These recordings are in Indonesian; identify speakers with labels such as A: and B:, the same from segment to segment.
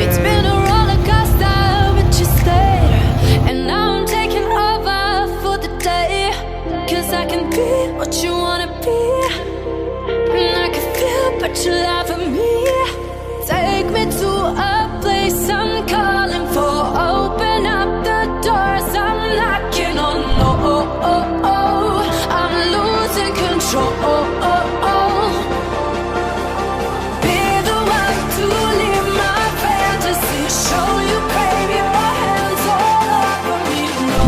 A: It's been a roller coaster, but you stayed. And now I'm taking over for the day. 'Cause I can be what you wanna be. And I can feel, but you lie for me. Take me to a place I'm calling for. Open up the doors, I'm knocking on. I'm losing control. Be the one to leave my fantasy. Show you crave your hands all over me. No,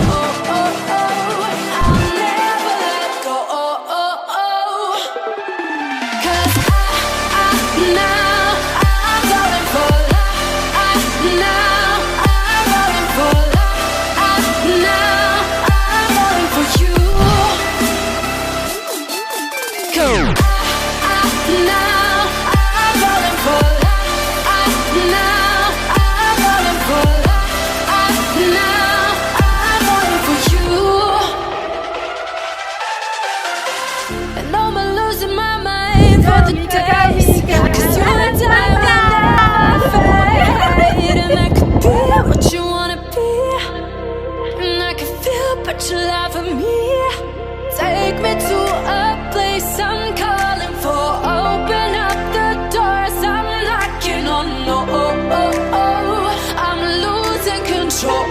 A: I'll never let go. 'Cause now I'm falling for love. Now I'm falling for love. Now I'm falling for you. Go. Now I'm falling for love. Now I'm falling for love. Now I'm falling for you. And I'm losing my mind for the days. 'Cause you're the time that I fade. And I could be what you wanna be. And I can feel, but you lie for me. Take me to a place I'm calling for. Open up the doors, I'm knocking on. No, I'm losing control.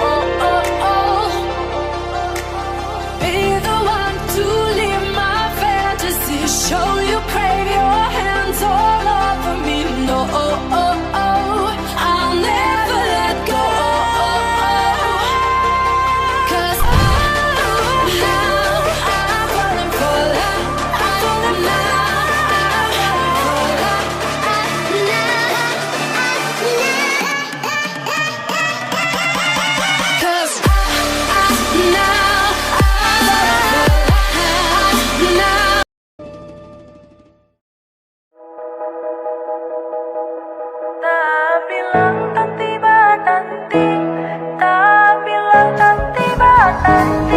A: Be the one to leave my fantasy. Show you crave your hands all over me. No, I'll never let go. 'Cause now I'm falling for love. I'm falling Cause now I'm falling for love. Now
B: Tak bilang tak tiba nanti, tak bilang tak tiba nanti.